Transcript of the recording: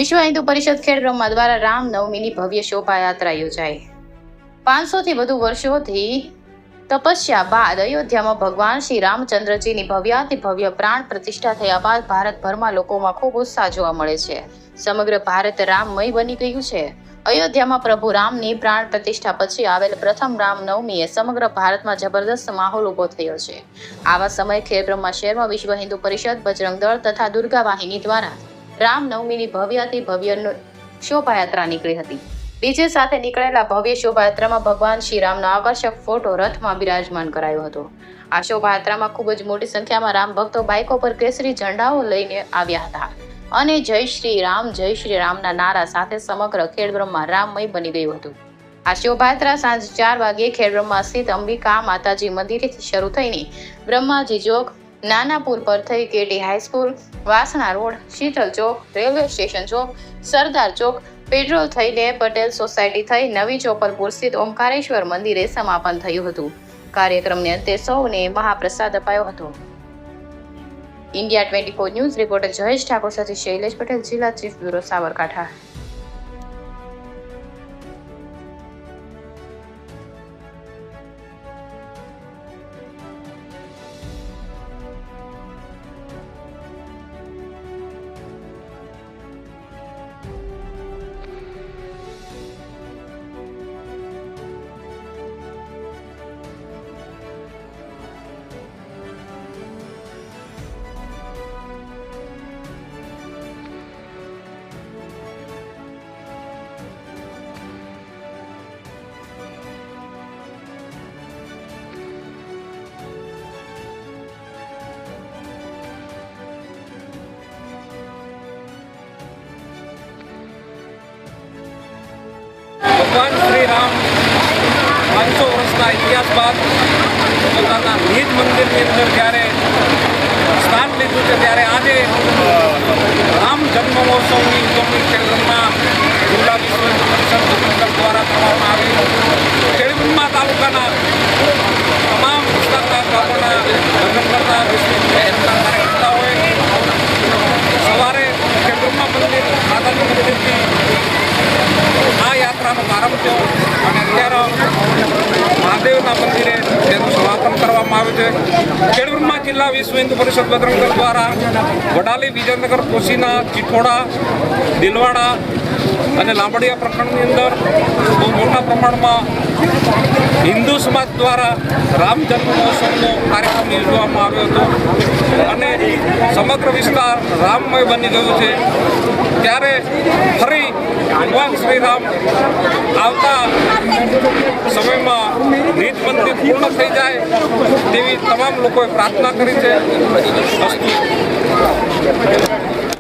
વિશ્વ હિન્દુ પરિષદ ખેડબ્રહ્મા દ્વારા રામનવમીની ભવ્ય શોભાયાત્રા યોજાઈ। 500થી વધુ વર્ષોથી તપસ્યા બાદ અયોધ્યામાં ભગવાન શ્રી રામચંદ્રજીની ભવ્યાતિ ભવ્ય પ્રાણ પ્રતિષ્ઠા થયા બાદ ભારતભરમાં લોકોમાં ખૂબ ઉત્સાહ જોવા મળે છે। સમગ્ર ભારત રામમય બની ગયું છે। અયોધ્યામાં પ્રભુ રામની પ્રાણ પ્રતિષ્ઠા પછી આવેલ પ્રથમ રામનવમીએ સમગ્ર ભારતમાં જબરદસ્ત માહોલ ઉભો થયો છે। આવા સમયે ખેડબ્રહ્મા શહેરમાં વિશ્વ હિન્દુ પરિષદ, બજરંગ દળ તથા દુર્ગા વાહિની દ્વારા રામનવમીની ભવ્યાતિ ભવ્ય શોભાયાત્રા નીકળી હતી। ડીજે સાથે નીકળેલા ભવ્ય શોભાયાત્રામાં ભગવાન શ્રી રામનો આકર્ષક ફોટો રથમાં બિરાજમાન કરાયો હતો। આ શોભાયાત્રામાં ખૂબ જ મોટી સંખ્યામાં રામ ભક્તો બાઇકો પર કેસરી ઝંડાઓ લઈને આવ્યા હતા અને જય શ્રી રામના નારા સાથે સમગ્ર ખેડબ્રહ્મા રામમય બની ગયું હતું। આ શોભાયાત્રા સાંજે 4 વાગ્યે ખેડબ્રહ્મા સ્થિત અંબિકા માતાજી મંદિરેથી શરૂ થઈને બ્રહ્માજી ચોક, નાનાપુર પર થઈ KT high school, Vasna road, Sheetal ચોક, રેલવે સ્ટેશન ચોક, સરદાર ચોક, પેટ્રોલ થઈને પટેલ સોસાયટી થઈ નવી ચોપરપુર સ્થિત ઓમકારેશ્વર મંદિરે સમાપન થયું હતું। કાર્યક્રમને અંતે સૌને મહાપ્રસાદ અપાયો હતો। India 24 news reporter Jayesh Thakur साथी शैलेश पटेल, जिला चीफ ब्यूरो, साबरकांठा। भगवान श्री राम 500 वर्षना इतिहास बाद પોતાના નિજ મંદિરની અંદર જ્યારે સ્થાન લીધું છે ત્યારે આજે રામ જન્મ મહોત્સવની ઉજવણી ખેડબ્રહ્મા જિલ્લા વિશ્વ હિન્દુ પરિષદ દ્વારા કરવામાં આવી। ખેડબ્રહ્મા તાલુકાના તમામ વિસ્તારના ગામોના લગ્ન કરતા કાર્યકર્તાઓએ સવારે ખેડબ્રહ્મા મંદિર, માતાજી મંદિરથી આ યાત્રાનો પ્રારંભ થયો અને અત્યારે મહાદેવના મંદિરે તેનું સમાપન કરવામાં આવ્યું છે। ખેડબ્રહ્મા જિલ્લા વિશ્વ હિન્દુ પરિષદ બજરંગ દળ દ્વારા વડાલી, વિજયનગર, કોસીના, ચીઠોડા, દિલવાડા અને લાંબડિયા પ્રખંડની અંદર બહુ મોટા પ્રમાણમાં હિન્દુ સમાજ દ્વારા રામ જન્મ મહોત્સવનો કાર્યક્રમ યોજવામાં આવ્યો હતો અને સમગ્ર વિસ્તાર રામમય બની ગયો છે। ત્યારે ફરી ભગવાન શ્રી રામ આવતા સમયમાં નિજ મંદિર પૂર્ણ થઈ જાય તેવી તમામ લોકોએ પ્રાર્થના કરી છે।